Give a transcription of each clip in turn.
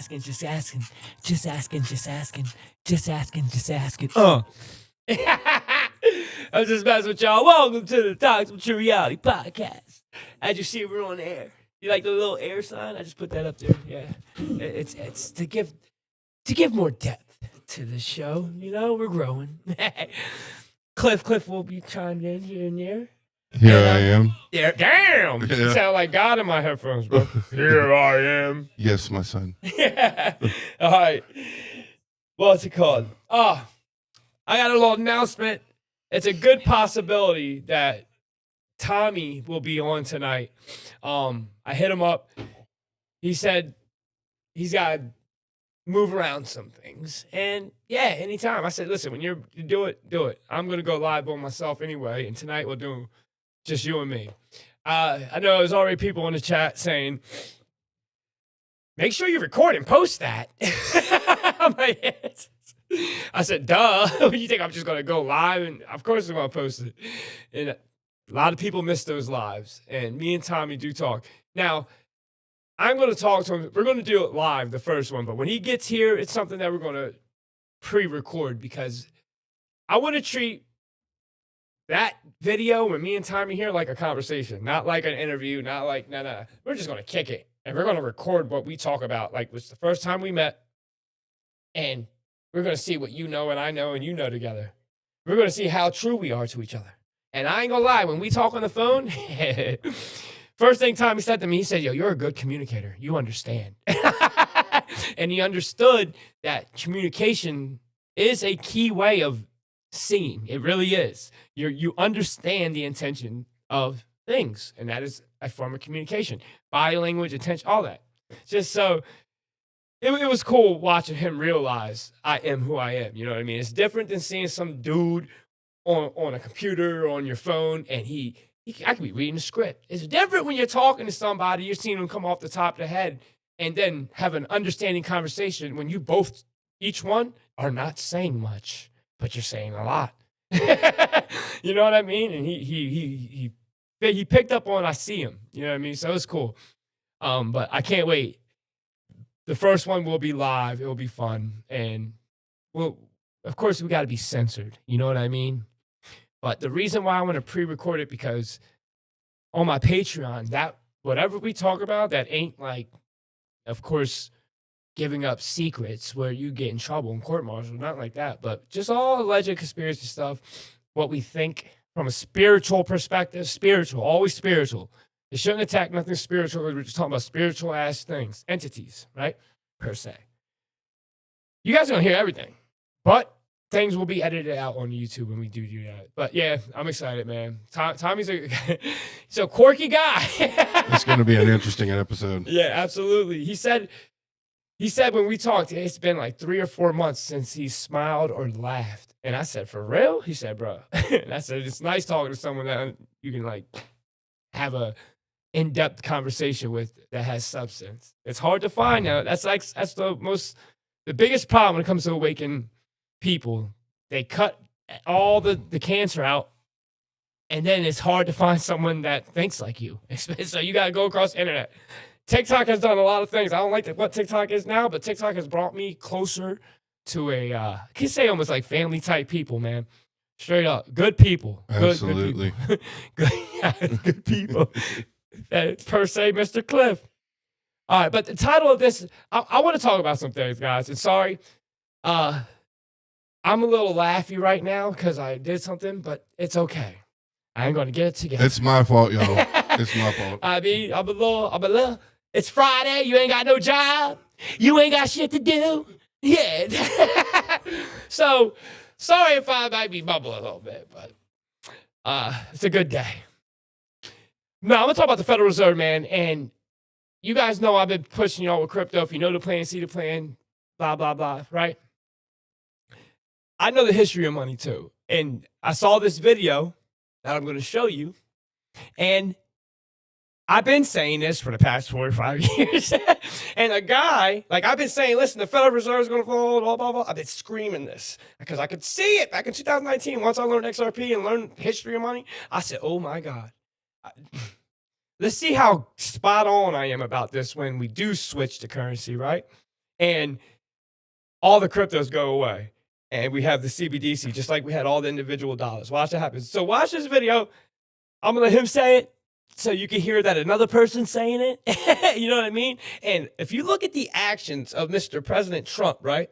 asking, just asking, just asking, just asking, just asking, just asking. I'm just messing with y'all. Welcome to the Talks with True Reality podcast. As you see, we're on air. You like the little air sign? I just put that up there. Yeah, it's to give more depth to the show. You know, we're growing. Cliff will be chimed in here and there. Here I am. Yeah, damn. Yeah. You sound like God in my headphones, bro. Here I am. Yes, my son. Yeah. All right. What's it called? Oh, I got a little announcement. It's a good possibility that Tommy will be on tonight. I hit him up. He said he's got to move around some things. And yeah, anytime. I said, listen, when you do it, do it. I'm going to go live on myself anyway. And tonight we'll do just you and me. I know there's already people in the chat saying, make sure you record and post that. I'm like, yes. I said, duh. You think I'm just going to go live? And of course I'm going to post it. And a lot of people miss those lives. And me and Tommy do talk. Now, I'm going to talk to him. We're going to do it live, the first one. But when he gets here, it's something that we're going to pre-record because I want to treat that video when me and Tommy here like a conversation, not like an interview, not like, no. We're just going to kick it. And we're going to record what we talk about. Like, it was the first time we met. And we're going to see what you know and I know and you know together. We're going to see how true we are to each other. And I ain't going to lie, when we talk on the phone, first thing Tommy said to me, he said, yo, you're a good communicator. You understand. And he understood that communication is a key way of seeing. It really is. You understand the intention of things. And that is a form of communication. Body language, attention, all that. Just so it was cool watching him realize I am who I am. You know what I mean? It's different than seeing some dude on a computer or on your phone and I could be reading a script. It's different when you're talking to somebody, you're seeing them come off the top of the head and then have an understanding conversation when you both, each one, are not saying much, but you're saying a lot. You know what I mean? And he picked up on I see him. You know what I mean? So it's cool. But I can't wait. The first one will be live. It will be fun. And well, of course, we got to be censored. You know what I mean? But the reason why I want to pre-record it because on my Patreon, that whatever we talk about, that ain't like, of course, giving up secrets where you get in trouble in court-martial, not like that, but just all alleged conspiracy stuff, what we think from a spiritual perspective, always spiritual. It shouldn't attack nothing spiritual. We're just talking about spiritual-ass things, entities, right, per se. You guys are going to hear everything, but things will be edited out on YouTube when we do that. But yeah, I'm excited, man. Tommy's he's a quirky guy. It's going to be an interesting episode. Yeah, absolutely. He said when we talked, it's been like 3 or 4 months since he smiled or laughed. And I said, for real? He said, bro. And I said, it's nice talking to someone that you can like have a in-depth conversation with that has substance. It's hard to find now. That's the biggest problem when it comes to awakening people. They cut all the cancer out. And then it's hard to find someone that thinks like you. So you got to go across the internet. TikTok has done a lot of things. I don't like what TikTok is now, but TikTok has brought me closer to I can say almost like family type people, man. Straight up. Good people. Absolutely. Good people. Per se, Mr. Cliff. All right, but the title of this, I want to talk about some things, guys. And sorry, I'm a little laughy right now because I did something, but it's okay. I ain't going to get it together. It's my fault, y'all. It's my fault. I mean, I'm a little, it's Friday. You ain't got no job. You ain't got shit to do. Yeah. So, sorry if I might be bubbling a little bit, but it's a good day. No, I'm going to talk about the Federal Reserve, man. And you guys know I've been pushing y'all with crypto. If you know the plan, see the plan, blah, blah, blah, right? I know the history of money, too. And I saw this video that I'm going to show you. And I've been saying this for the past 4 or 5 years. And a guy, like I've been saying, listen, the Federal Reserve is going to fall, blah, blah, blah. I've been screaming this because I could see it back in 2019. Once I learned XRP and learned history of money, I said, oh my God. Let's see how spot on I am about this when we do switch to currency, right? and all the cryptos go away. And we have the CBDC, just like we had all the individual dollars. Watch what happens. So watch this video. I'm going to let him say it so you can hear that another person's saying it. You know what I mean? And if you look at the actions of Mr. President Trump, right?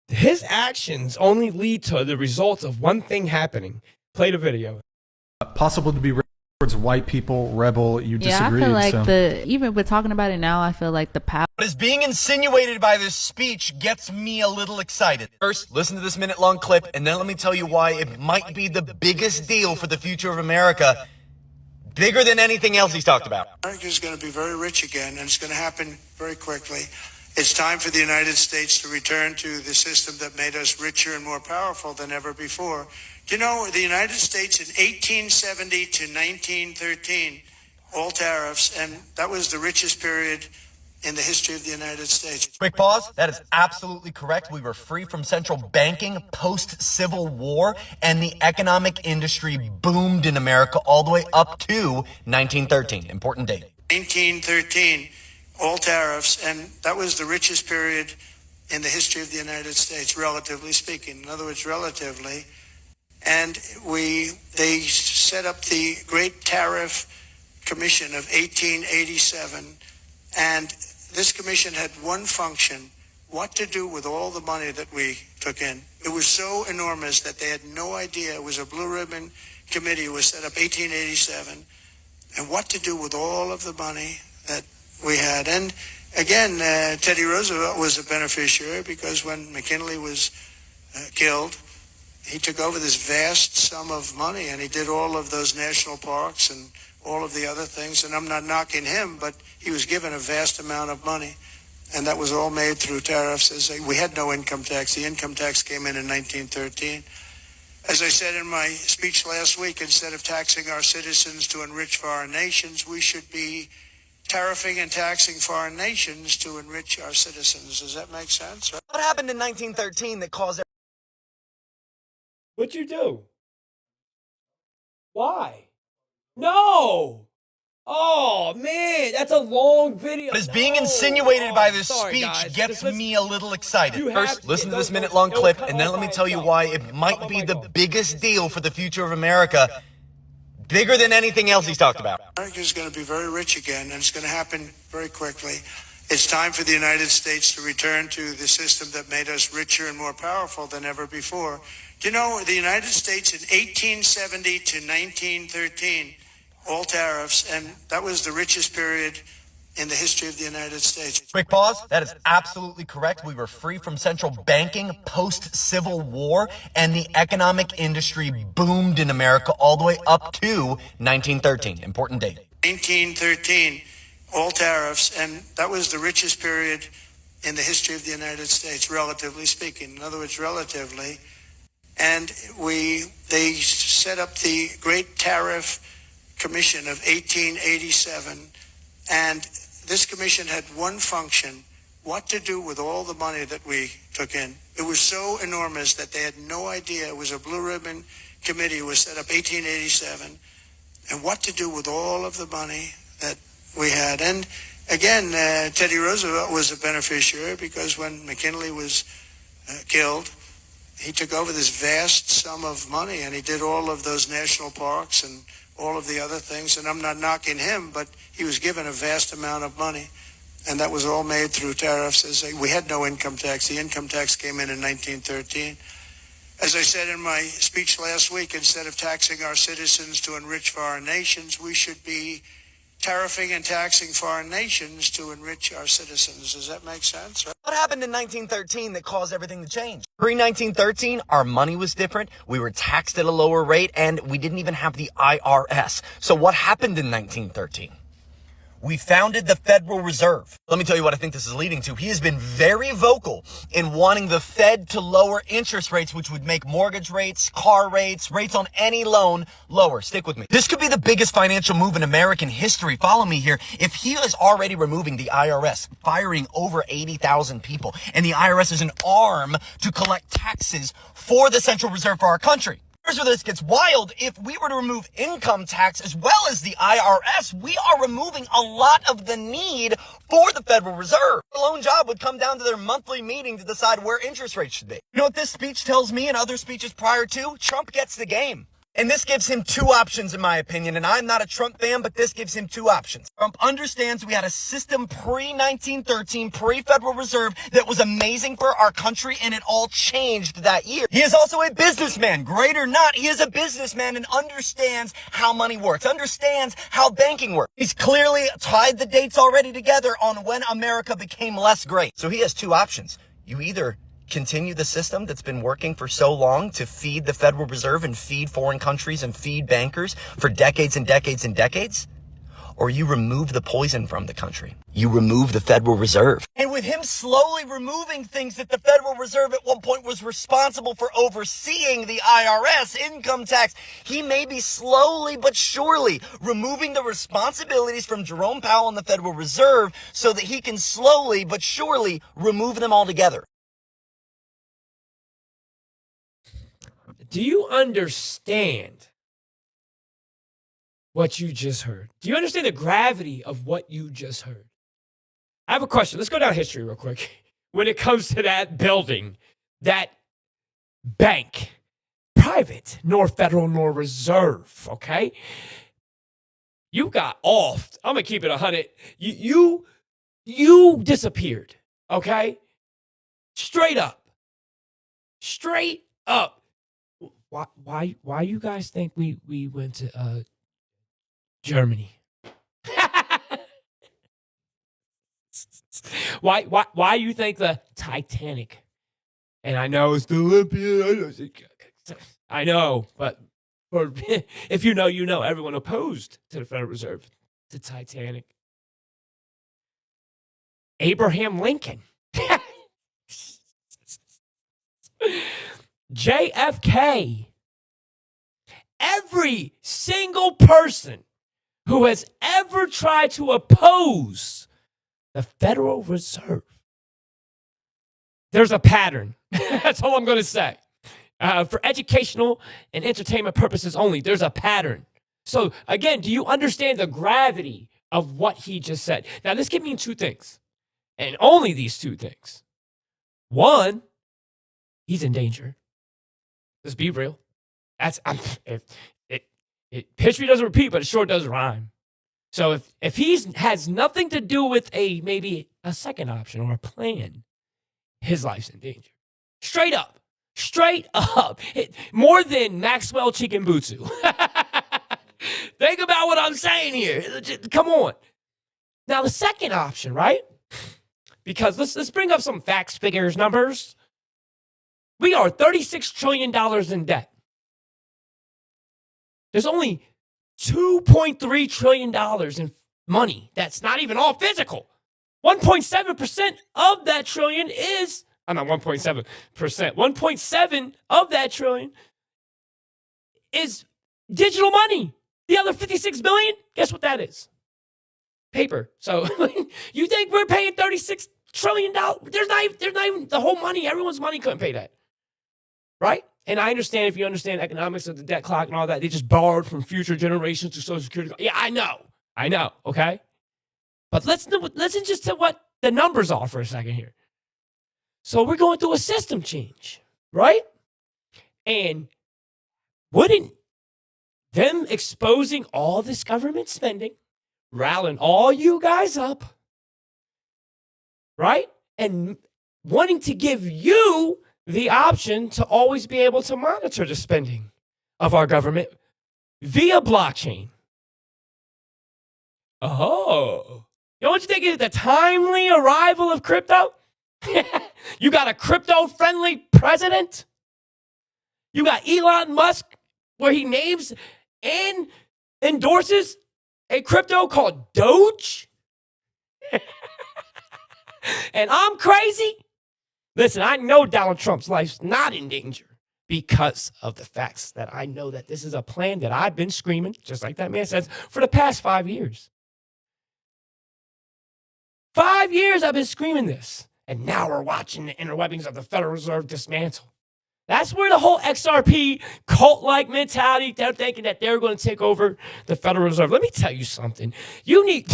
His actions only lead to the results of one thing happening. Play the video. Possible to be towards white people, rebel, you disagreed. Yeah, I feel like even with talking about it now, I feel like the power. What is being insinuated by this speech gets me a little excited. First, listen to this minute-long clip, and then let me tell you why it might be the biggest deal for the future of America, bigger than anything else he's talked about. America is going to be very rich again, and it's going to happen very quickly. It's time for the United States to return to the system that made us richer and more powerful than ever before. Do you know, the United States in 1870 to 1913, all tariffs, and that was the richest period in the history of the United States. Quick pause. That is absolutely correct. We were free from central banking post-Civil War, and the economic industry boomed in America all the way up to 1913. Important date. 1913, all tariffs, and that was the richest period in the history of the United States, relatively speaking. In other words, relatively. And they set up the Great Tariff Commission of 1887, and this commission had one function: what to do with all the money that we took in. It was so enormous that they had no idea. It was a blue ribbon committee. It was set up 1887, and what to do with all of the money that we had. And again, Teddy Roosevelt was a beneficiary, because when McKinley was killed, he took over this vast sum of money, and he did all of those national parks and all of the other things. And I'm not knocking him, but he was given a vast amount of money, and that was all made through tariffs. We had no income tax. The income tax came in 1913. As I said in my speech last week, instead of taxing our citizens to enrich foreign nations, we should be tariffing and taxing foreign nations to enrich our citizens. Does that make sense? What happened in 1913 that caused What'd you do? Why? No! Oh, man, that's a long video. What is being No. insinuated by this Sorry, speech guys. gets Just me a little excited. You have First, to- listen to this don't- minute-long don't clip, cut and then off let me by tell you itself. why it might Oh be my the God. biggest deal for the future of America, bigger than anything else he's talked about. America is going to be very rich again, and it's going to happen very quickly. It's time for the United States to return to the system that made us richer and more powerful than ever before. Do you know, the United States in 1870 to 1913, all tariffs, and that was the richest period in the history of the United States. Quick pause. That is absolutely correct. We were free from central banking post-Civil War, and the economic industry boomed in America all the way up to 1913. Important date. 1913, all tariffs, and that was the richest period in the history of the United States, relatively speaking. In other words, relatively. And they set up the Great Tariff Commission of 1887, and this commission had one function: what to do with all the money that we took in. It was so enormous that they had no idea. It was a blue ribbon committee. It was set up 1887, and what to do with all of the money that we had. And again, Teddy Roosevelt was a beneficiary, because when McKinley was killed, he took over this vast sum of money, and he did all of those national parks and all of the other things. And I'm not knocking him, but he was given a vast amount of money, and that was all made through tariffs. We had no income tax. The income tax came in 1913. As I said in my speech last week, instead of taxing our citizens to enrich foreign nations, we should be tariffing and taxing foreign nations to enrich our citizens. Does that make sense? What happened in 1913 that caused everything to change? Pre-1913, our money was different. We were taxed at a lower rate, and we didn't even have the IRS. So what happened in 1913? We founded the Federal Reserve. Let me tell you what I think this is leading to. He has been very vocal in wanting the Fed to lower interest rates, which would make mortgage rates, car rates, rates on any loan lower. Stick with me. This could be the biggest financial move in American history. Follow me here. If he is already removing the IRS, firing over 80,000 people, and the IRS is an arm to collect taxes for the Central Reserve for our country, Here's where this gets wild. If we were to remove income tax as well as the IRS, we are removing a lot of the need for the Federal Reserve. The lone job would come down to their monthly meeting to decide where interest rates should be. You know what this speech tells me and other speeches prior to? Trump gets the game. And this gives him two options, in my opinion. And I'm not a Trump fan, but this gives him two options. Trump understands we had a system pre-1913, pre-Federal Reserve that was amazing for our country, and it all changed that year. He is also a businessman. Great or not, he is a businessman and understands how money works, understands how banking works. He's clearly tied the dates already together on when America became less great. So he has two options. You either continue the system that's been working for so long to feed the Federal Reserve and feed foreign countries and feed bankers for decades and decades and decades, or you remove the poison from the country. You remove the Federal Reserve. And with him slowly removing things that the Federal Reserve at one point was responsible for overseeing, the IRS, income tax, he may be slowly but surely removing the responsibilities from Jerome Powell and the Federal Reserve so that he can slowly but surely remove them altogether. Do you understand what you just heard? Do you understand the gravity of what you just heard? I have a question. Let's go down history real quick. When it comes to that building, that bank, private, nor federal, nor reserve, okay? You got off. I'm going to keep it 100. You disappeared, okay? Straight up. Straight up. Why you guys think we went to Germany? why you think the Titanic? And I know it's the Olympia. I know, but if you know, you know. Everyone opposed to the Federal Reserve, the Titanic. Abraham Lincoln. JFK. Every single person who has ever tried to oppose the Federal Reserve. There's a pattern. That's all I'm going to say. For educational and entertainment purposes only, there's a pattern. So again, do you understand the gravity of what he just said? Now, this can mean two things, and only these two things. One, he's in danger. Let's be real. History doesn't repeat, but it sure does rhyme. So if he has nothing to do with maybe a second option or a plan, his life's in danger. Straight up. More than Maxwell Chikambutsu. Think about what I'm saying here. Come on. Now the second option, right? Because let's bring up some facts, figures, numbers. We are $36 trillion in debt. There's only $2.3 trillion in money that's not even all physical. 1.7% of that trillion is, I'm not 1.7%, 1.7 of that trillion is digital money. The other 56 billion, guess what that is? Paper. So you think we're paying $36 trillion? There's not even the whole money. Everyone's money couldn't pay that. Right? And I understand if you understand economics of the debt clock and all that, they just borrowed from future generations to Social Security. Yeah, I know, okay? But listen just to what the numbers are for a second here. So we're going through a system change, right? And wouldn't them exposing all this government spending, rallying all you guys up, right? And wanting to give you the option to always be able to monitor the spending of our government via blockchain. Oh. Don't you think it's the timely arrival of crypto? You got a crypto-friendly president? You got Elon Musk, where he names and endorses a crypto called Doge? And I'm crazy? Listen, I know Donald Trump's life's not in danger because of the facts that I know that this is a plan that I've been screaming, just like that man says, for the past 5 years. 5 years I've been screaming this. And now we're watching the interwebbings of the Federal Reserve dismantle. That's where the whole XRP cult-like mentality, they're thinking that they're going to take over the Federal Reserve. Let me tell you something. You need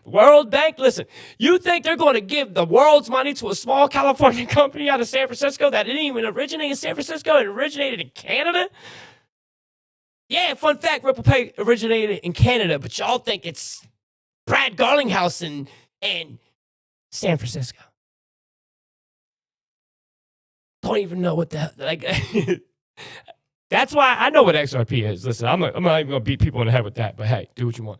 World Bank, listen, you think they're going to give the world's money to a small California company out of San Francisco that didn't even originate in San Francisco and originated in Canada? Yeah, fun fact, Ripple Pay originated in Canada, but y'all think it's Brad Garlinghouse and San Francisco. Don't even know what the like. That's why I know what XRP is. Listen, I'm not even gonna beat people in the head with that. But hey, do what you want.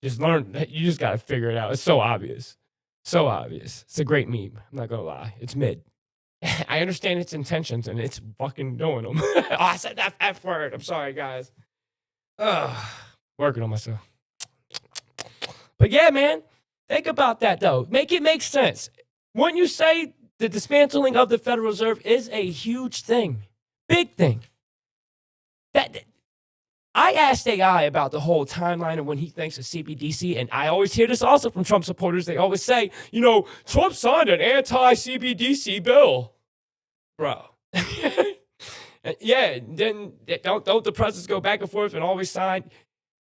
Just learn. You just gotta figure it out. It's so obvious. So obvious. It's a great meme. I'm not gonna lie. It's mid. I understand its intentions and it's fucking doing them. Oh, I said that F word. I'm sorry, guys. Working on myself. But yeah, man. Think about that though. Make it make sense. When you say the dismantling of the Federal Reserve is a huge thing, big thing. That I asked AI about the whole timeline of when he thinks of CBDC, and I always hear this also from Trump supporters. They always say, you know, Trump signed an anti-CBDC bill, bro. Yeah, then don't the presidents go back and forth and always sign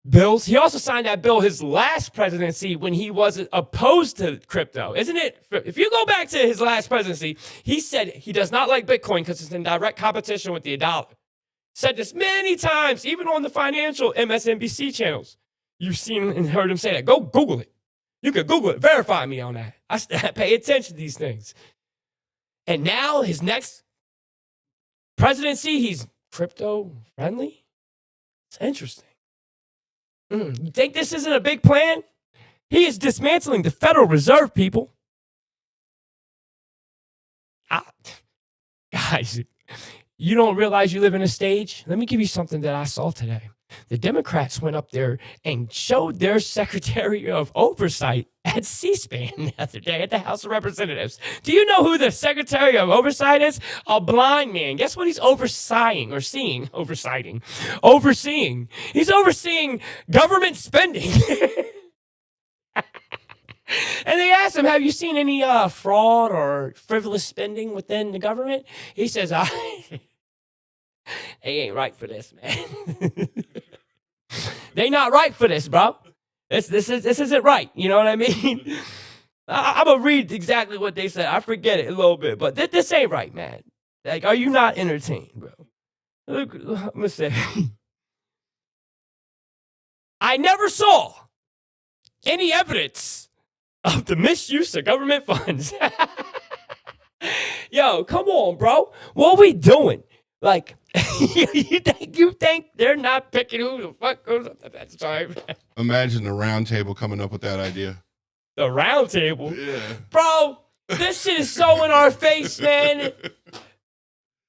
bills? He also signed that bill his last presidency when he wasn't opposed to crypto, isn't it? If you go back to his last presidency, he said he does not like Bitcoin because it's in direct competition with the dollar. Said this many times, even on the financial MSNBC channels. You've seen and heard him say that. Go Google it. You can Google it. Verify me on that. I pay attention to these things. And now his next presidency, he's crypto friendly. It's interesting. You think this isn't a big plan? He is dismantling the Federal Reserve, people. Guys, you don't realize you live in a stage? Let me give you something that I saw today. The Democrats went up there and showed their Secretary of Oversight at C-SPAN the other day at the House of Representatives. Do you know who the Secretary of Oversight is? A blind man. Guess what he's overseeing. He's overseeing government spending. And they asked him, have you seen any fraud or frivolous spending within the government? He says, they ain't right for this, man. They not right for this, bro. This isn't right. You know what I mean? I'm going to read exactly what they said. I forget it a little bit, but this ain't right, man. Like, are you not entertained, bro? Look, I'm going to say, I never saw any evidence of the misuse of government funds. Yo, come on, bro. What are we doing? Like, you think they're not picking who the fuck goes up? Sorry. Imagine the round table coming up with that idea. The round table? Yeah. Bro, this shit is so in our face, man.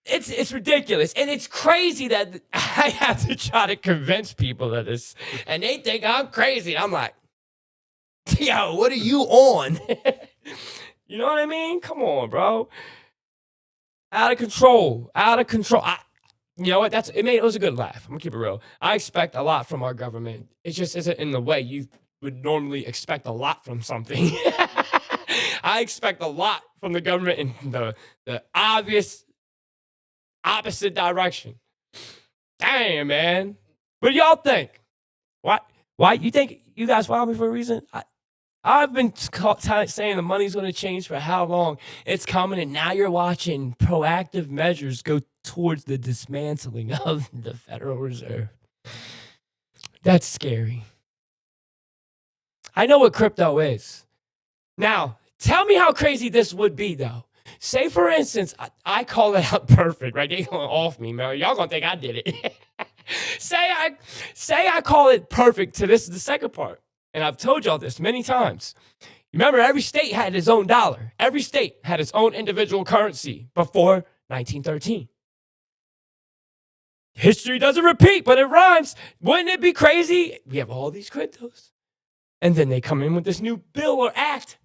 It's ridiculous. And it's crazy that I have to try to convince people of this. And they think I'm crazy. I'm like, yo, what are you on? You know what I mean? Come on, bro. Out of control. You know what? It was a good laugh. I'm gonna keep it real. I expect a lot from our government. It just isn't in the way you would normally expect a lot from something. I expect a lot from the government in the obvious opposite direction. Damn, man. What do y'all think? Why you think you guys follow me for a reason? I've been saying the money's going to change for how long? It's coming, and now you're watching proactive measures go towards the dismantling of the Federal Reserve. That's scary. I know what crypto is. Now, tell me how crazy this would be, though. Say, for instance, I call it out perfect, right? They going off me, man. Y'all going to think I did it. Say I call it perfect to this is the second part. And I've told y'all this many times. Remember, every state had its own dollar. Every state had its own individual currency before 1913. History doesn't repeat, but it rhymes. Wouldn't it be crazy? We have all these cryptos. And then they come in with this new bill or act.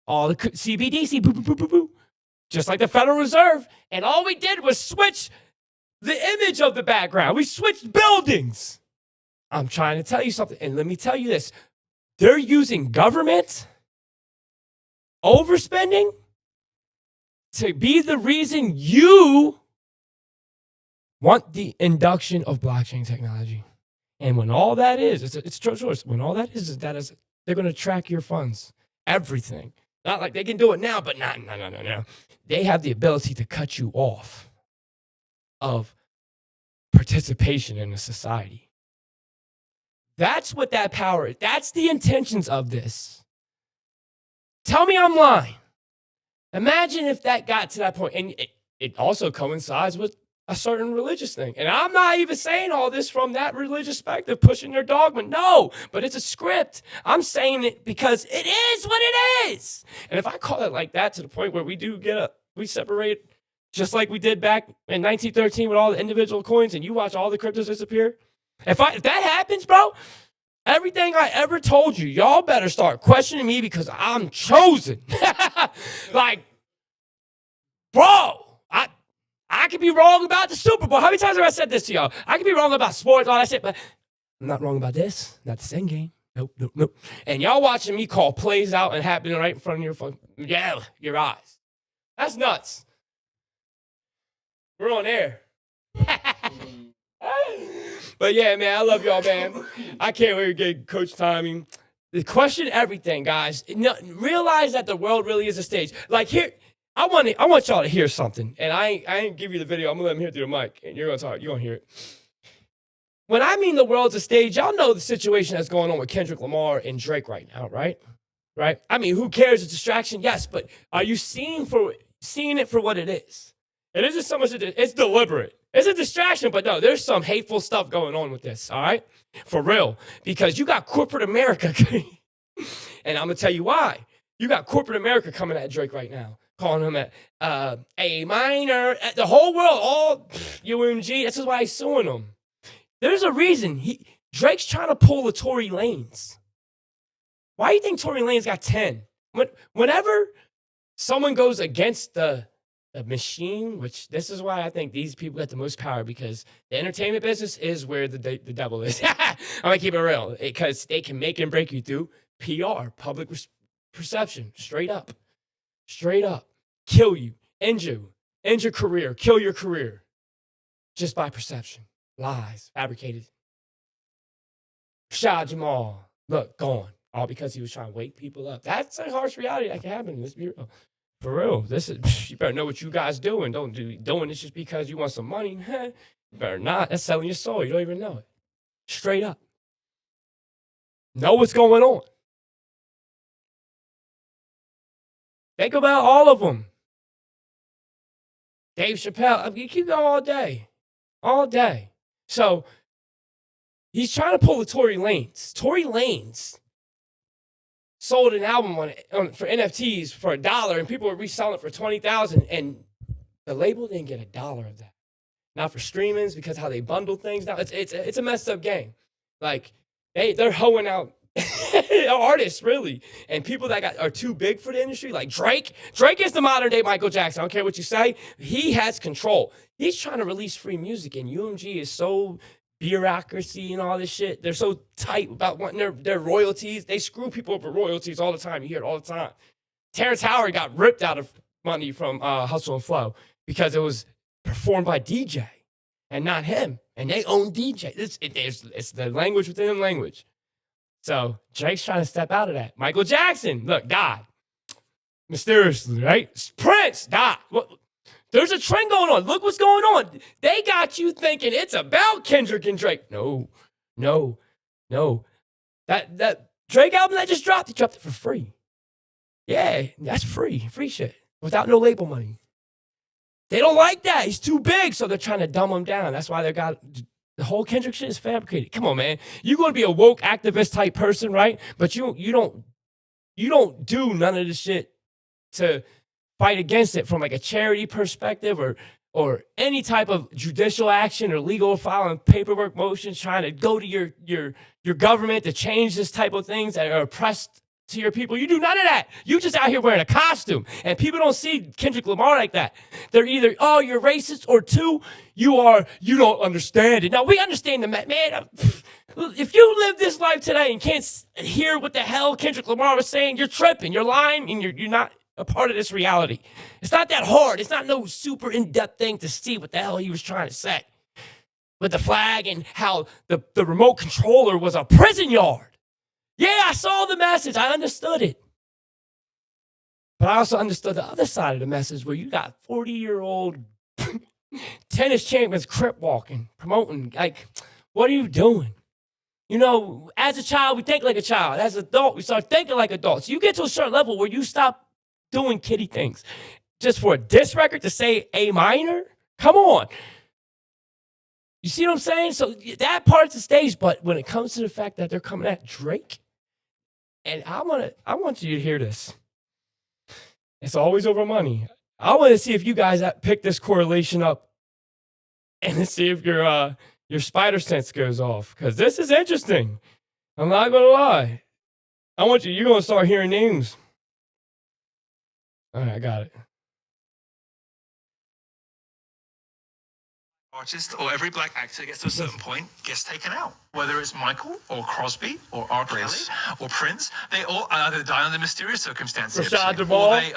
All the CBDC, boo, boo, boo, boo, boo. Just like the Federal Reserve. And all we did was switch the image of the background. We switched buildings. I'm trying to tell you something. And let me tell you this. They're using government overspending to be the reason you want the induction of blockchain technology. And when all that is, it's true choice. When all that is they're going to track your funds, everything. Not like they can do it now, but no. They have the ability to cut you off of participation in a society. That's what that power is. That's the intentions of this. Tell me I'm lying. Imagine if that got to that point. And it also coincides with a certain religious thing. And I'm not even saying all this from that religious perspective, pushing their dogma. No, but it's a script. I'm saying it because it is what it is. And if I call it like that to the point where we separate, just like we did back in 1913 with all the individual coins, and you watch all the cryptos disappear. If that happens, bro, everything I ever told you, y'all better start questioning me because I'm chosen. Like, bro, I could be wrong about the Super Bowl. How many times have I said this to y'all? I could be wrong about sports, all that shit, but I'm not wrong about this. Not the same game. Nope. And y'all watching me call plays out and happening right in front of your eyes. That's nuts. We're on air. But yeah, man, I love y'all, man. I can't wait to get Coach Tommy. Question everything, guys. Realize that the world really is a stage. Like here, I want y'all to hear something. And I ain't give you the video. I'm gonna let him hear through the mic. And you're gonna talk. You're gonna hear it. When I mean the world's a stage, y'all know the situation that's going on with Kendrick Lamar and Drake right now, right? Right? I mean, who cares? It's a distraction, yes, but are you seeing it for what it is? It isn't so much, it's deliberate. It's a distraction, but no, there's some hateful stuff going on with this, all right? For real. Because you got corporate America, and I'm going to tell you why. You got corporate America coming at Drake right now, calling him a minor, the whole world, all UMG. This is why he's suing them. There's a reason. Drake's trying to pull the Tory Lanez. Why do you think Tory Lanez got 10? Whenever someone goes against the machine, which this is why I think these people got the most power, because the entertainment business is where the devil is. I'm going to keep it real, because they can make and break you through PR, public perception, straight up, kill you, end your career, kill your career, just by perception, lies, fabricated. Rashad Jamal, look, gone, all because he was trying to wake people up. That's a harsh reality that can happen. Let's be real. For real, you better know what you guys doing. Don't doing this just because you want some money. You better not. That's selling your soul. You don't even know it. Straight up. Know what's going on. Think about all of them. Dave Chappelle. You keep going all day. So he's trying to pull the Tory Lanez. Tory Lanez sold an album for NFTs for $1, and people were reselling it for $20,000, and the label didn't get $1 of that. Not for streamings, because how they bundle things now. It's a messed up game. Like they're hoeing out artists, really, and people that are too big for the industry, like Drake. Drake is the modern day Michael Jackson. I don't care what you say. He has control. He's trying to release free music, and UMG is so bureaucracy and all this shit. They're so tight about wanting their royalties. They screw people over royalties all the time. You hear it all the time. Terrence Howard got ripped out of money from Hustle and Flow because it was performed by DJ and not him. And they own DJ. It's the language within the language. So Drake's trying to step out of that. Michael Jackson, look, died. Mysteriously, right? Prince died. There's a trend going on. Look what's going on. They got you thinking it's about Kendrick and Drake. No. That Drake album that just dropped, he dropped it for free. Yeah, that's free shit, without no label money. They don't like that. He's too big, so they're trying to dumb him down. That's why the whole Kendrick shit is fabricated. Come on, man. You're going to be a woke activist type person, right? But you don't do none of this shit to fight against it from like a charity perspective or any type of judicial action or legal filing paperwork motions trying to go to your government to change this type of things that are oppressed to your people. You do none of that. You just out here wearing a costume, and people don't see Kendrick Lamar like that. They're either, oh, you're racist, or two, you don't understand it. Now, we understand the man. If you live this life today and can't hear what the hell Kendrick Lamar was saying, you're tripping, you're lying, and you're not a part of this reality. It's not that hard. It's not no super in-depth thing to see what the hell he was trying to say. with the flag and how the remote controller was a prison yard. Yeah, I saw the message. I understood it. But I also understood the other side of the message where you got 40-year-old tennis champions crip walking, promoting. Like, what are you doing? You know, as a child, we think like a child. As an adult, we start thinking like adults. You get to a certain level where you stop doing kiddie things. Just for a diss record to say A minor? Come on. You see what I'm saying? So that part's the stage, but when it comes to the fact that they're coming at Drake, and I want you to hear this. It's always over money. I want to see if you guys pick this correlation up and see if your spider sense goes off, because this is interesting. I'm not gonna lie. You're gonna start hearing names. All right, I got it. Artist or every black actor gets to a certain point, gets taken out. Whether it's Michael or Crosby or R. Kelly or Prince, they all either die under mysterious circumstances, Rashad or Duvall. they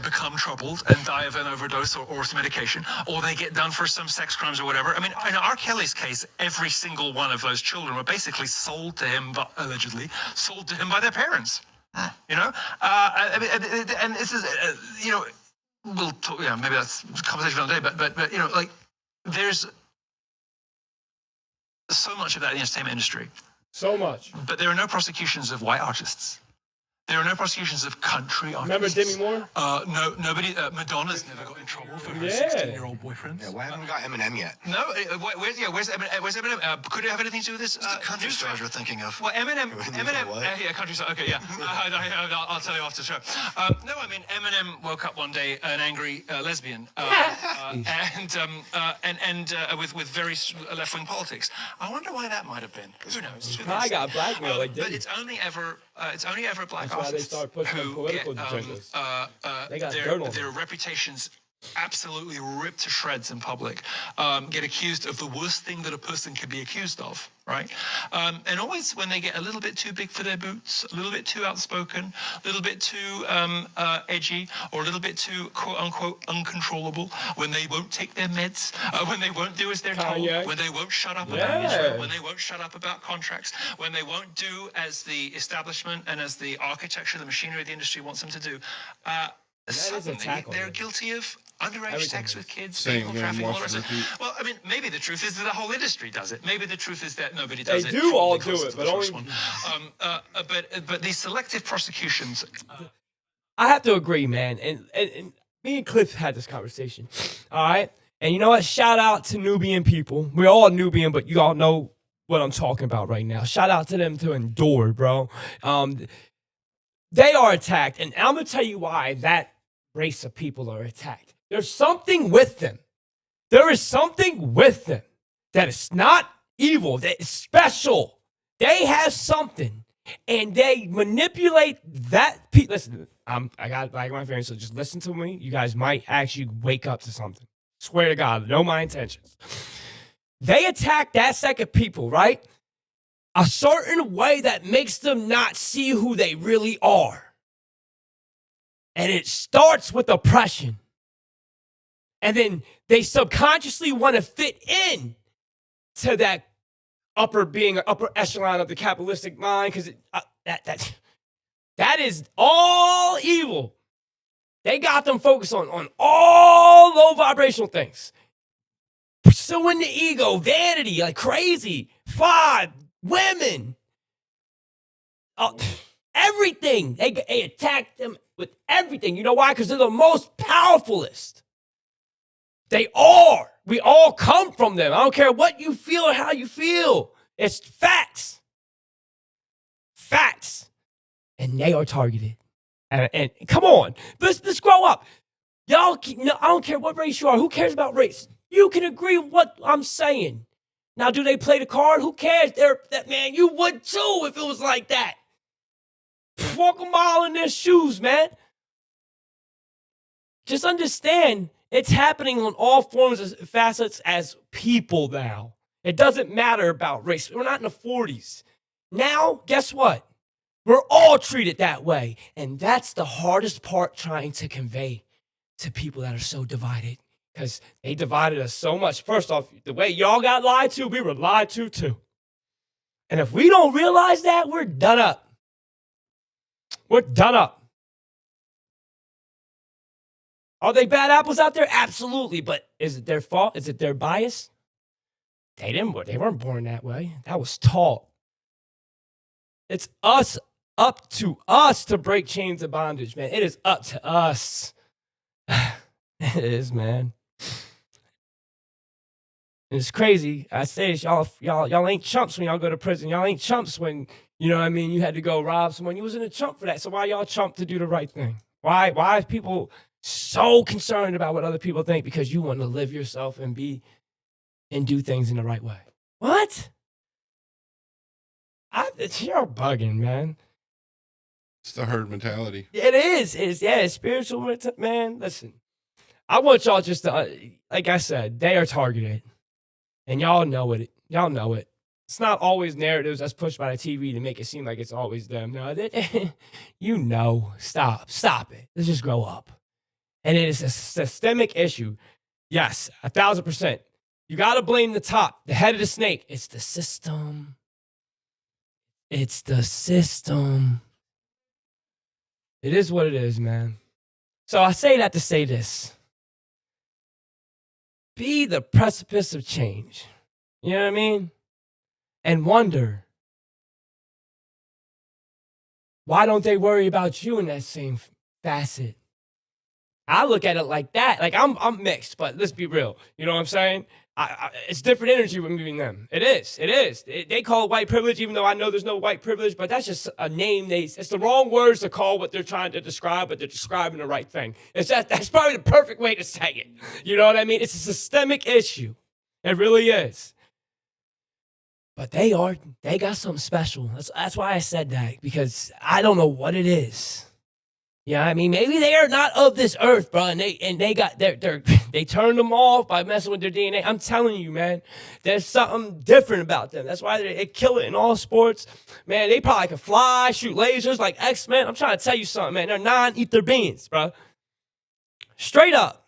become troubled and die of an overdose or some medication, or they get done for some sex crimes or whatever. I mean, in R. Kelly's case, every single one of those children were basically sold to him, allegedly sold to him by their parents. You know, I mean, and this is, you know, we'll talk. Yeah, maybe that's a conversation for another day. But you know, like. There's so much of that in the entertainment industry. So much. But there are no prosecutions of white artists. There are no prosecutions of country artists. Remember Demi Moore? No, nobody. Madonna's never got in trouble for her Yeah. 16-year-old boyfriend. Yeah, why haven't we got Eminem yet? No, where's Eminem? Where's Eminem? Could it have anything to do with this? The country stars you're thinking of. Well, Eminem. What? Yeah, country star. Okay, yeah. I'll tell you after the show. No, I mean Eminem woke up one day an angry lesbian, with very left-wing politics. I wonder why that might have been. Who knows? I got blackmailed like But Diddy. it's only ever black That's why they artists start pushing who political get agendas. They got dirt on their them. reputations absolutely ripped to shreds in public, get accused of the worst thing that a person could be accused of, right? And always when they get a little bit too big for their boots, a little bit too outspoken, a little bit too edgy, or a little bit too quote-unquote uncontrollable, when they won't take their meds, when they won't do as they're told, Kanye. when they won't shut up Yeah. about Israel, when they won't shut up about contracts, when they won't do as the establishment and as the architecture, the machinery of the industry wants them to do, is a suddenly tackle, they're man. guilty of underage Everything. sex with kids, Same people again, trafficking, all watch the rest of and it. repeat. Well, I mean, maybe the truth is that the whole industry does it. Maybe the truth is that nobody They does it. do all probably do because it, it's but the first only- one. But these selective prosecutions. I have to agree, man. And me and Cliff had this conversation. All right. And you know what? Shout out to Nubian people. We're all Nubian, but you all know what I'm talking about right now. Shout out to them to endure, bro. They are attacked. And I'm going to tell you why that race of people are attacked. There's something with them. There is something with them that is not evil, that is special. They have something. And they manipulate that. Listen, I got like my family, so just listen to me. You guys might actually wake up to something. Swear to God, know my intentions. They attack that set of people, right? A certain way that makes them not see who they really are. And it starts with oppression. And then they subconsciously want to fit in to that upper echelon of the capitalistic mind, because that is all evil. They got them focused on all low vibrational things. Pursuing the ego, vanity, like crazy, women, everything. They attack them with everything. You know why? Because they're the most powerfulest. They are. We all come from them. I don't care what you feel or how you feel. It's facts. Facts. And they are targeted. And come on, let's grow up. Y'all, I don't care what race you are. Who cares about race? You can agree with what I'm saying. Now, do they play the card? Who cares? Man, you would too if it was like that. Walk a mile in their shoes, man. Just understand. It's happening on all forms of facets as people now. It doesn't matter about race. We're not in the 40s. Now, guess what? We're all treated that way. And that's the hardest part trying to convey to people that are so divided. because they divided us so much. First off, the way y'all got lied to, we were lied to too. And if we don't realize that, we're done up. We're done up. Are they bad apples out there? Absolutely. But is it their fault? Is it their bias? They weren't born that way. That was taught. It's up to us to break chains of bondage, man. It is up to us. It is, man. It's crazy. I say this, y'all ain't chumps when y'all go to prison. Y'all ain't chumps when, you know what I mean, you had to go rob someone. You wasn't a chump for that. So why y'all chump to do the right thing? Why are people so concerned about what other people think? Because you want to live yourself and do things in the right way. What? You're bugging, man. It's the herd mentality. It is. It's spiritual, man. Listen, I want y'all just to, like I said, they are targeted. And y'all know it. Y'all know it. It's not always narratives that's pushed by the TV to make it seem like it's always them. No, you know. Stop it. Let's just grow up. And it is a systemic issue. Yes, 1,000%. You got to blame the top, the head of the snake. It's the system. It's the system. It is what it is, man. So I say that to say this. Be the precipice of change. You know what I mean? And wonder, why don't they worry about you in that same facet? I look at it like that. Like I'm mixed, but let's be real. You know what I'm saying? It's different energy with me and them. It is. They call it white privilege, even though I know there's no white privilege, but that's just a name. It's the wrong words to call what they're trying to describe, but they're describing the right thing. That's probably the perfect way to say it. You know what I mean? It's a systemic issue. It really is. But they got something special. That's why I said that, because I don't know what it is. Yeah, I mean, maybe they are not of this earth, bro, and they turned them off by messing with their DNA. I'm telling you, man, there's something different about them. That's why they kill it in all sports. Man, they probably can fly, shoot lasers like X-Men. I'm trying to tell you something, man. They're non-ether beings, bro. Straight up.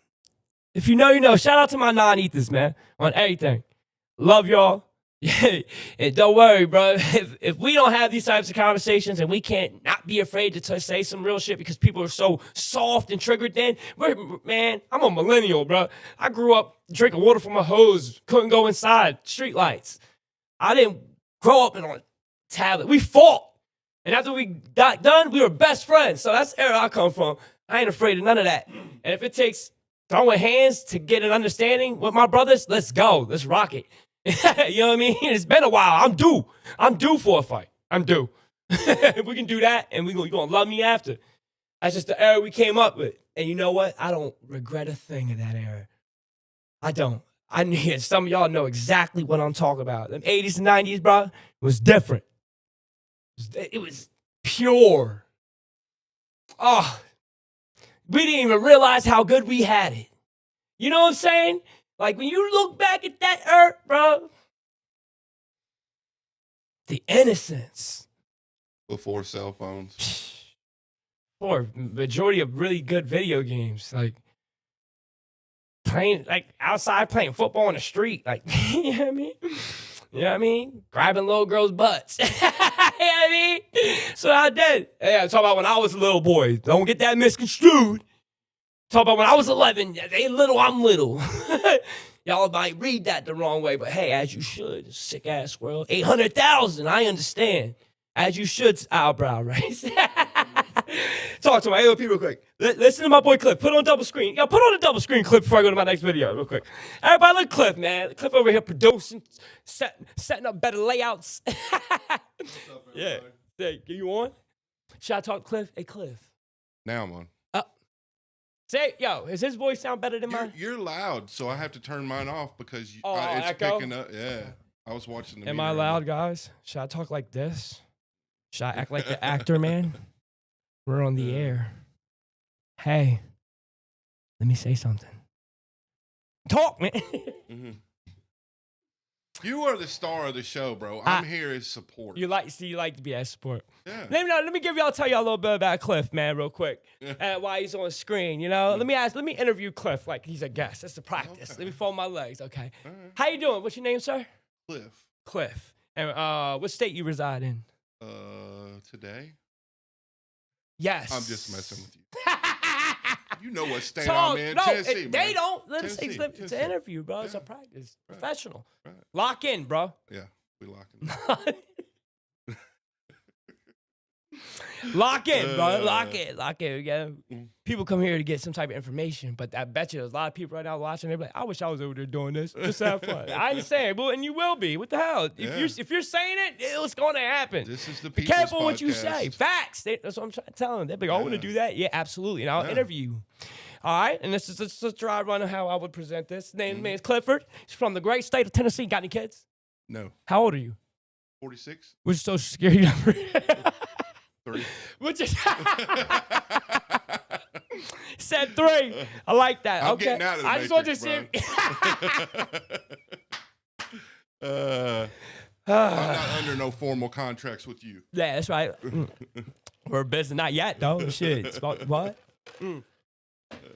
If you know, you know. Shout out to my non-ethers, man, on everything. Love y'all. Yeah, and don't worry, bro. If we don't have these types of conversations and we can't not be afraid to say some real shit because people are so soft and triggered, then man, I'm a millennial, bro. I grew up drinking water from a hose, couldn't go inside street lights. I didn't grow up on a tablet. We fought, and after we got done, we were best friends. So that's the era I come from. I ain't afraid of none of that. And if it takes throwing hands to get an understanding with my brothers, let's go. Let's rock it. You know what I mean? It's been a while. I'm due for a fight. I'm due. If we can do that, and you're going to love me after. That's just the era we came up with. And you know what? I don't regret a thing of that era. I don't. Some of y'all know exactly what I'm talking about. The 80s and 90s, bro, it was different. It was pure. Oh, we didn't even realize how good we had it. You know what I'm saying? Like, when you look back at that earth, bro, the innocence. Before cell phones. For majority of really good video games. Like, playing, like, outside playing football on the street. Like, you know what I mean? You know what I mean? Grabbing little girls' butts. You know what I mean? So I did. Yeah, I'm talking about when I was a little boy. Don't get that misconstrued. Talk about when I was 11, they little, I'm little. Y'all might read that the wrong way, but hey, as you should. Sick ass world. 800,000, I understand. As you should, eyebrow raise. Talk to my AOP real quick. Listen to my boy Cliff. Put on double screen. Yo, put on a double screen clip before I go to my next video real quick. Everybody look Cliff, man. Cliff over here producing, setting up better layouts. Yeah. Hey, you on? Should I talk to Cliff? Hey, Cliff. Now I'm on. Say, yo, does his voice sound better than mine? You're loud, so I have to turn mine off because it's echo? picking up. Yeah, I was watching the. Am I loud, guys? Should I talk like this? Should I act like the actor, man? We're on the air. Hey, let me say something. Talk, man. You are the star of the show, bro. I'm here as support. You like to be at support. Yeah. Let me tell y'all a little bit about Cliff, man, real quick. While he's on screen, you know. Let me interview Cliff like he's a guest. That's the practice. Okay. Let me fold my legs, okay? All right. How you doing? What's your name, sir? Cliff. Cliff. And what state you reside in? Today? Yes. I'm just messing with you. You know what state Talk. I'm in. No, Tennessee, they man. don't. It's Tennessee, an Tennessee. interview, bro. It's a Yeah. practice. Right. Professional. Right. Lock in, bro. Yeah, we locking. Lock in, bro. Lock in. We got Mm. people come here to get some type of information, but I bet you there's a lot of people right now watching. They're like, I wish I was over there doing this. Just have fun. I understand, well, and you will be. What the hell? If you're saying it, it's going to happen. This is the Be People's careful what you say. Podcast. Facts. That's what I'm trying to tell them. They're like, I want to Yeah. do that. Yeah, absolutely. And I'll Yeah. interview you. All right. And this is just a dry run of how I would present this. Mm-hmm. Name is Clifford. He's from the great state of Tennessee. Got any kids? No. How old are you? 46? What's your social security number? 3. Which is said 3. I like that. I'm okay. getting out of the I just want to Matrix, see. I'm not under no formal contracts with you. Yeah, that's right. We're busy. Not yet, though. Shit. It's about, what?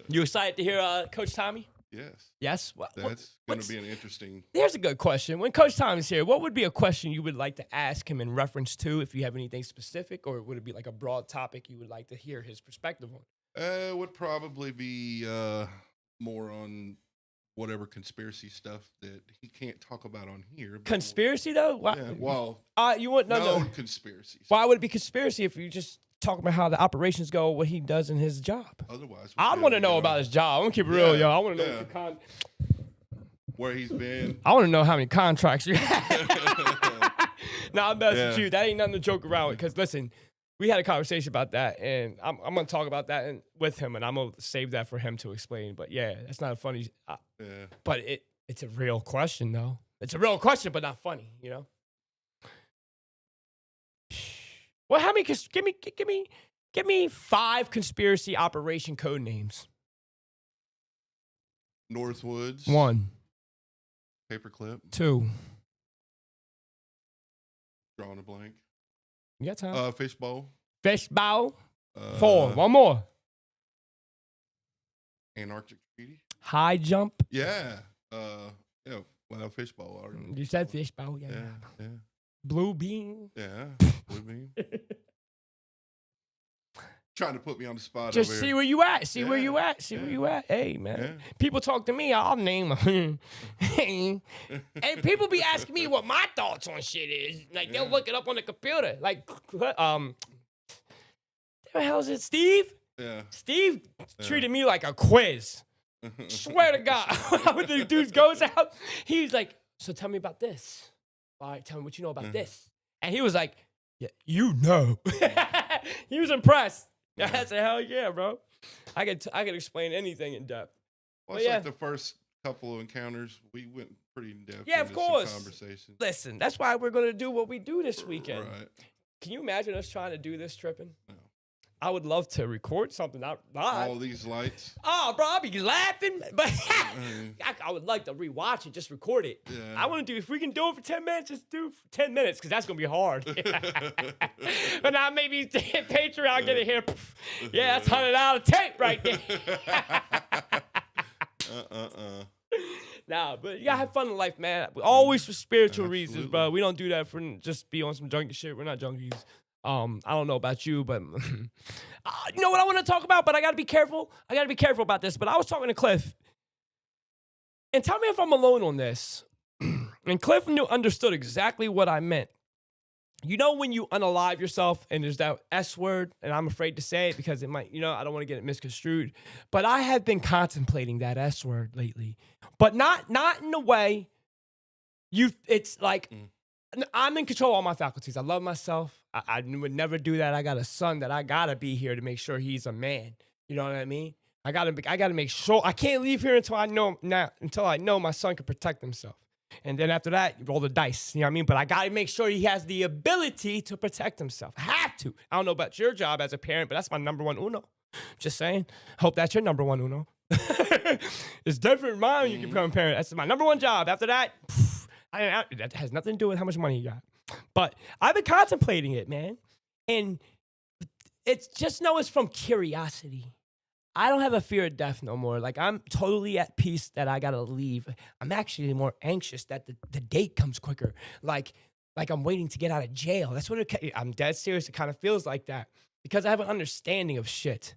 You excited to hear Coach Tommy? Yes. Yes. That's going to be an interesting. Here's a good question. When Coach Tommy's here, what would be a question you would like to ask him in reference to, if you have anything specific, or would it be like a broad topic you would like to hear his perspective on? Would probably be more on whatever conspiracy stuff that he can't talk about on here. but- Conspiracy, though? Why, Yeah, well, you wouldn't know. known conspiracies. Why would it be conspiracy if you just talk about how the operations go, what he does in his job? Otherwise, I want to know about his job. I'm gonna keep it real, yo. I want to know yeah. Where he's been. I want to know how many contracts you have. No, I'm messing with Yeah. you. That ain't nothing to joke around with. Because listen, we had a conversation about that, and I'm gonna talk about that with him, and I'm gonna save that for him to explain. But yeah, that's not a funny. Yeah. But it's a real question, though. It's a real question, but not funny. You know. Well, how many? Give me 5 conspiracy operation code names. Northwoods. 1, Paperclip. 2. Drawing a blank. You got time? Fishbowl. Fishbowl. 4. One more. Antarctic Treaty. High jump. Yeah. Yeah. Well, fishbowl. Already. You said fishbowl. Yeah. Yeah. Blue bean. Yeah. Blue beam. Trying to put me on the spot. Just over see here. where you at. See where Yeah. you at. See where Yeah. you at. Hey, man. Yeah. People talk to me. I'll name them. And people be asking me what my thoughts on shit is. Like, they'll look it up on the computer. Like, the hell is it, Steve? Yeah. Steve treated me like a quiz. Swear to God. When the dude goes out, he's like, so tell me about this. All right, tell me what you know about this. And he was like, yeah, you know. He was impressed. I said, hell yeah, bro. I could explain anything in depth. Well, But it's yeah. like the first couple of encounters, we went pretty in depth. Yeah, of into some course. Conversation. Listen, that's why we're going to do what we do this weekend. Right. Can you imagine us trying to do this tripping? No. I would love to record something not live. All these lights. Oh, bro, I'll be laughing. But I would like to rewatch it, just record it. Yeah. I want to do, if we can do it for 10 minutes, just do it for 10 minutes, because that's going to be hard. But now maybe Patreon, get it here. Yeah, that's $100 tape right there. Nah, but you gotta have fun in life, man. Always for spiritual reasons, bro. We don't do that for just be on some junkie shit. We're not junkies. I don't know about you, but you know what I want to talk about? But I gotta be careful. I gotta be careful about this. But I was talking to Cliff, and tell me if I'm alone on this. And Cliff understood exactly what I meant. You know when you unalive yourself and there's that S word, and I'm afraid to say it because it might, I don't want to get it misconstrued. But I have been contemplating that S word lately. But not in the way it's like I'm in control of all my faculties. I love myself. I would never do that. I got a son that I gotta be here to make sure he's a man. You know what I mean? I gotta make sure I can't leave here until I know my son can protect himself. And then after that, you roll the dice. You know what I mean? But I got to make sure he has the ability to protect himself. I have to. I don't know about your job as a parent, but that's my number one uno. Just saying. Hope that's your number one uno. It's different mine when you can become a parent. That's my number one job. After that, That has nothing to do with how much money you got. But I've been contemplating it, man. And it's just know it's from curiosity. I don't have a fear of death no more. Like, I'm totally at peace that I gotta leave. I'm actually more anxious that the date comes quicker. Like I'm waiting to get out of jail. That's what I'm dead serious. It kind of feels like that because I have an understanding of shit.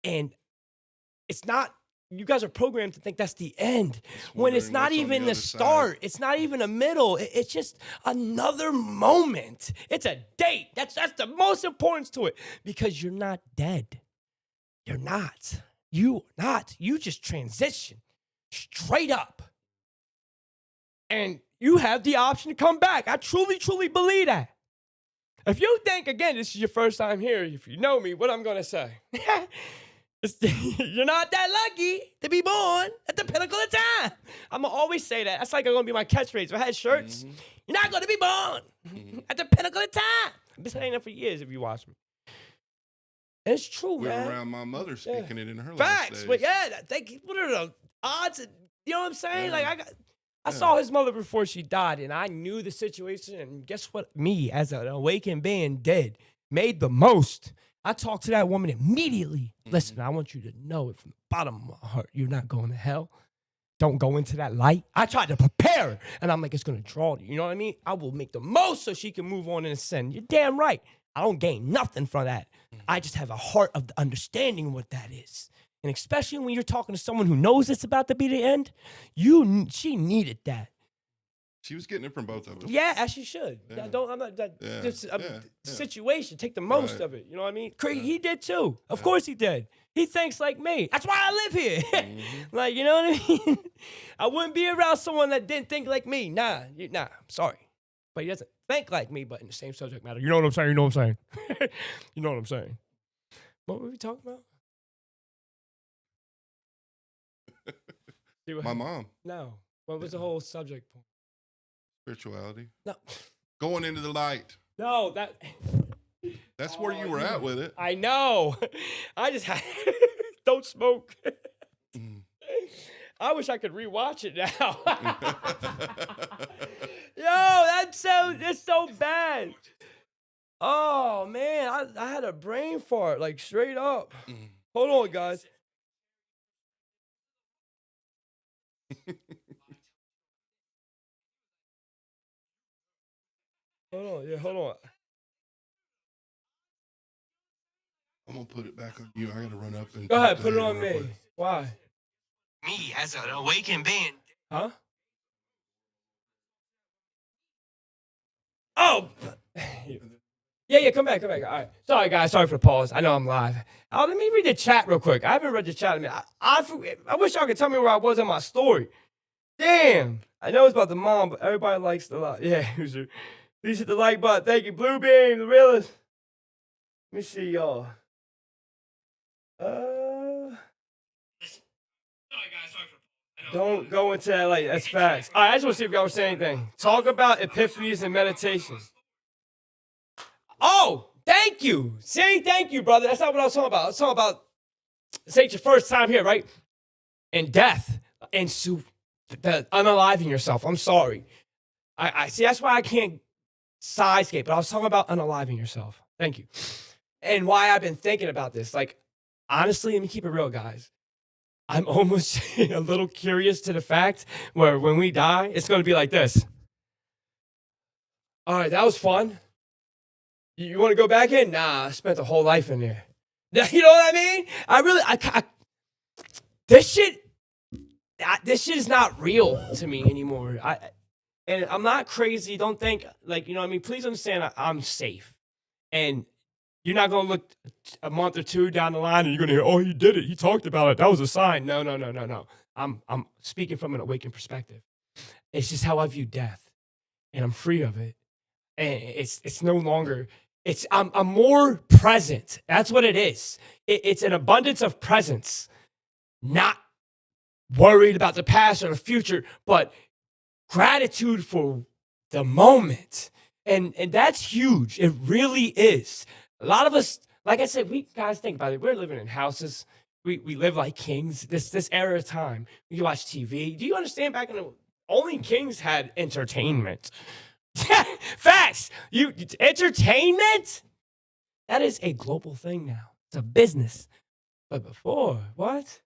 And it's not, you guys are programmed to think that's the end when it's wondering not what's on even the the other side. start. It's not even a middle. It's just another moment. It's a date. That's the most importance to it because you're not dead. You're not. You not. You just transition straight up. And you have the option to come back. I truly, truly believe that. If you think, again, this is your first time here, if you know me, what I'm going to say. You're not that lucky to be born at the pinnacle of time. I'm going to always say that. That's like going to be my catchphrase. If I had shirts, you're not going to be born at the pinnacle of time. I've been saying that for years if you watch me. And it's true, We were man. around my mother speaking it in her last Facts. days. But yeah, what are the odds? You know what I'm saying? Like I saw his mother before she died, and I knew the situation. And guess what? Me, as an awakened being, did made the most. I talked to that woman immediately. Listen, I want you to know it from the bottom of my heart. You're not going to hell. Don't go into that light. I tried to prepare her, and I'm like, it's going to draw you. You know what I mean? I will make the most so she can move on and ascend. You're damn right. I don't gain nothing from that. I just have a heart of understanding what that is. And especially when you're talking to someone who knows it's about to be the end, she needed that. She was getting it from both of us. Yeah, as she should. Yeah. I'm not that. Yeah, Just a yeah, yeah. situation. Take the most Right. of it. You know what I mean? He did too. Of course he did. He thinks like me. That's why I live here. Like, you know what I mean? I wouldn't be around someone that didn't think like me. Nah, I'm sorry. But he doesn't think like me, but in the same subject matter. You know what I'm saying? You know what I'm saying? You know what I'm saying? What were we talking about? See what My happened? mom, No. What was the whole subject point? spirituality. No. Going into the light. No, that. That's where you were at with it. I know. I just had. Don't smoke. Mm. I wish I could rewatch it now. Yo, it's so bad. Oh man, I had a brain fart, like straight up. Mm. Hold on, guys. Hold on. I'm gonna put it back on you. I gotta run up and Go ahead, talk to put it her on real me. quick. Why? Me, as an awakened being, Huh? Oh. Yeah, come back. All right. Sorry, guys. Sorry for the pause. I know I'm live. Oh, let me read the chat real quick. I haven't read the chat in a minute. I wish y'all could tell me where I was in my story. Damn. I know it's about the mom, but everybody likes the lot. Yeah, user. Please hit the like button. Thank you. Blue Beam, the realest. Let me see y'all. Don't go into that like that's facts. All right, I just want to see if y'all were saying anything. Talk about epiphanies and meditation. Oh, thank you. See, thank you, brother. That's not what I was talking about. I was talking about this ain't your first time here, right? And death and the unaliving yourself. I'm sorry. I see. That's why I can't sidescape. But I was talking about unaliving yourself. Thank you. And why I've been thinking about this. Like, honestly, let me keep it real, guys. I'm almost a little curious to the fact where when we die, it's going to be like this. All right, that was fun. You want to go back in? Nah, I spent a whole life in there. You know what I mean? This shit is not real to me anymore. And I'm not crazy. Don't think, like, you know what I mean? Please understand I'm safe. And you're not going to look a month or two down the line and you're going to hear, oh, he did it. He talked about it. That was a sign. No. I'm speaking from an awakened perspective. It's just how I view death. And I'm free of it. And it's no longer, I'm more present. That's what it is. It's an abundance of presence. Not worried about the past or the future, but gratitude for the moment. And that's huge. It really is. A lot of us, like I said, we guys think about it. We're living in houses. We live like kings. This era of time. We watch TV. Do you understand back in the only kings had entertainment. Facts. Entertainment? That is a global thing now. It's a business. But before, what?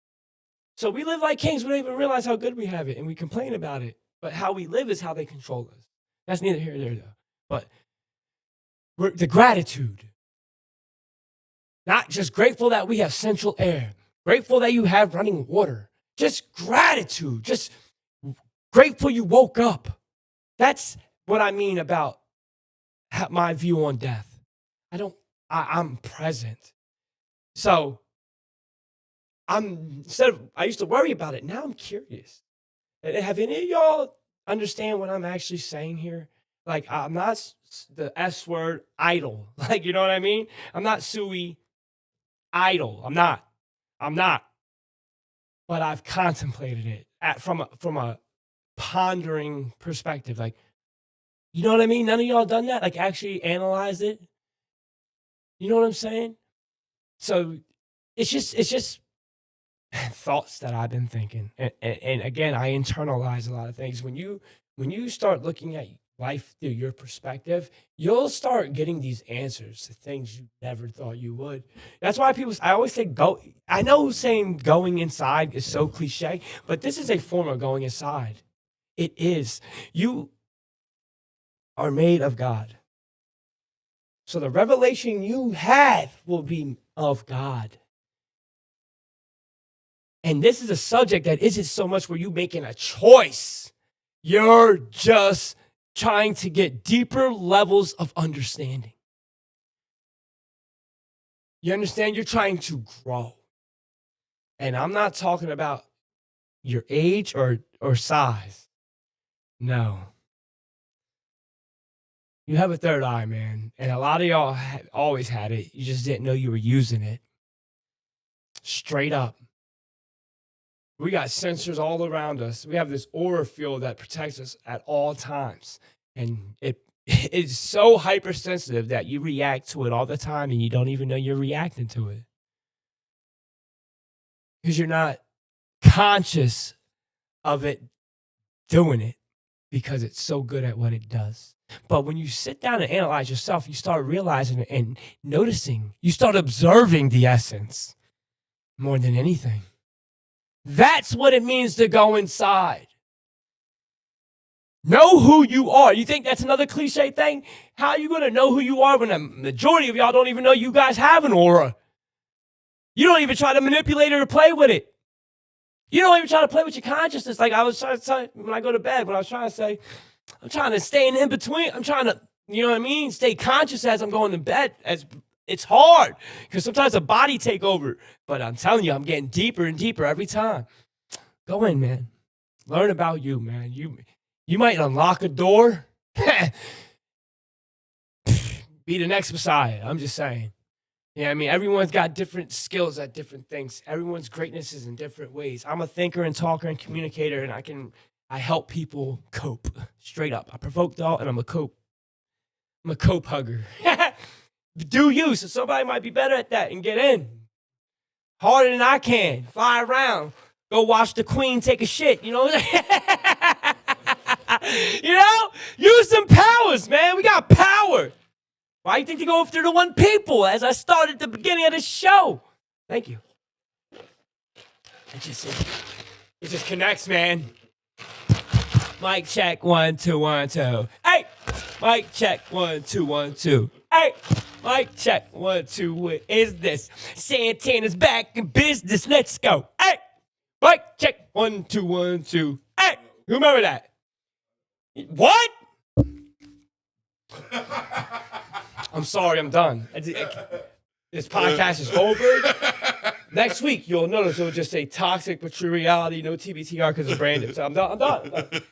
So we live like kings. We don't even realize how good we have it, and we complain about it. But how we live is how they control us. That's neither here nor there, though. But the gratitude. Not just grateful that we have central air. Grateful that you have running water. Just gratitude. Just grateful you woke up. That's what I mean about my view on death. I'm present. So I used to worry about it. Now I'm curious. Have any of y'all understand what I'm actually saying here? Like, I'm not the S word idle. Like, you know what I mean? I'm not sui idle. I'm not. But I've contemplated it from a pondering perspective. Like, you know what I mean? None of y'all done that? Like, actually analyze it? You know what I'm saying? So it's just thoughts that I've been thinking. And again, I internalize a lot of things. When you start looking at life through your perspective, you'll start getting these answers to things you never thought you would. That's why I always say I know saying going inside is so cliche, but this is a form of going inside. It is. You are made of God. So the revelation you have will be of God. And this is a subject that isn't so much where you're making a choice. You're just trying to get deeper levels of understanding. You understand? You're trying to grow. And I'm not talking about your age or size. No. You have a third eye, man. And a lot of y'all always had it. You just didn't know you were using it. Straight up. We got sensors all around us. We have this aura field that protects us at all times. And it is so hypersensitive that you react to it all the time and you don't even know you're reacting to it. Because you're not conscious of it doing it because it's so good at what it does. But when you sit down and analyze yourself, you start realizing and noticing, you start observing the essence more than anything. That's what it means to go inside. Know who you are. You think that's another cliche thing? How are you going to know who you are when the majority of y'all don't even know you guys have an aura? You don't even try to manipulate it or play with it. You don't even try to play with your consciousness. Like I was trying to say when I go to bed, when I was trying to say, I'm trying to stay in between. I'm trying to, you know what I mean? Stay conscious as I'm going to bed. It's hard because sometimes the body take over. But I'm telling you, I'm getting deeper and deeper every time. Go in, man. Learn about you, man. You might unlock a door. Be the next Messiah. I'm just saying. Yeah, I mean, everyone's got different skills at different things. Everyone's greatness is in different ways. I'm a thinker and talker and communicator, and I help people cope. Straight up. I provoke thought, and I'm a cope hugger. Do you, so somebody might be better at that and get in. Harder than I can. Fly around. Go watch the queen take a shit, you know? You know? Use some powers, man. We got power. Why do you think they go after the one people as I started at the beginning of the show? Thank you. It just connects, man. Mic check, 1 2 1 2. Hey, mic check, 1 2 1 2. Hey, mic check, 1 2. What is this? Santana's back in business. Let's go. Hey, mic check, 1 2 1 2. Hey, you remember that? What? I'm sorry, I'm done. This podcast is over. Next week, you'll notice it'll just say toxic but true reality, no TBTR because it's branded. So I'm done.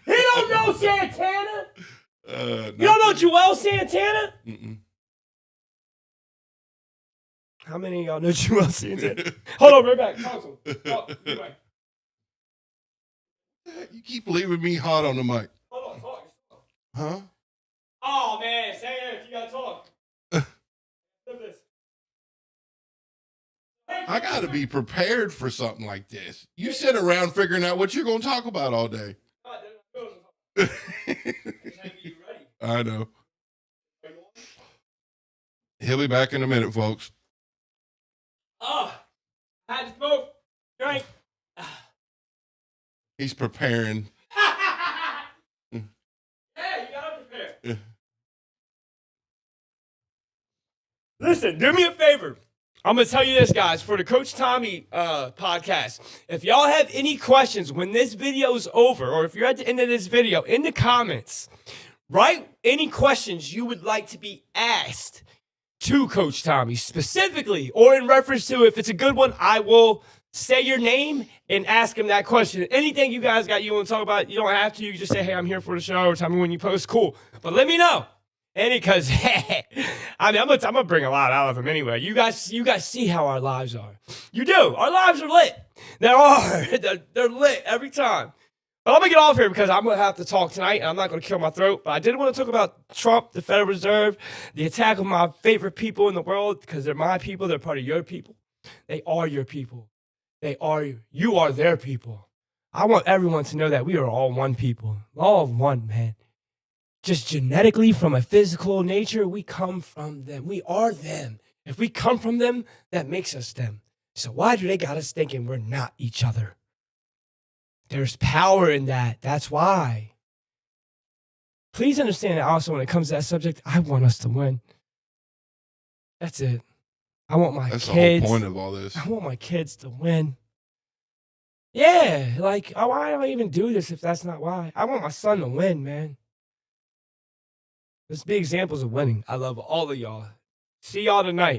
He don't know Santana. You don't know Joel Santana? Mm-mm. How many of y'all know Joel Santana? Hold on, right back. Talk to him. Right back. You keep leaving me hot on the mic. Hold on, talk. Huh? Oh, man, say it if you got to talk. I got to be prepared for something like this. You sit around figuring out what you're going to talk about all day. I know. He'll be back in a minute, folks. Oh, I had to smoke. Drink. He's preparing. Yeah, you gotta prepare. Listen, do me a favor. I'm gonna tell you this, guys, for the Coach Tommy podcast. If y'all have any questions when this video's over, or if you're at the end of this video, in the comments, write any questions you would like to be asked to Coach Tommy specifically, or in reference to, if it's a good one, I will say your name and ask him that question. Anything you guys got you want to talk about, you don't have to. You can just say, hey, I'm here for the show, or tell me when you post. Cool. But let me know. And because, I mean, I'm gonna bring a lot out of him anyway. You guys see how our lives are. You do. Our lives are lit. They're lit every time. But I'm gonna get off here because I'm gonna have to talk tonight, and I'm not gonna kill my throat. But I did want to talk about Trump, the Federal Reserve, the attack of my favorite people in the world, because they're my people. They're part of your people. They are your people. You are their people. I want everyone to know that we are all one people, all of one, man. Just genetically, from a physical nature, we come from them. We are them. If we come from them, that makes us them. So why do they got us thinking we're not each other? There's power in that. That's why. Please understand that also when it comes to that subject, I want us to win. That's it. I want my That's kids. the whole point of all this. I want my kids to win. Yeah, like, why do I even do this if that's not why? I want my son to win, man. Let's be examples of winning. I love all of y'all. See y'all tonight.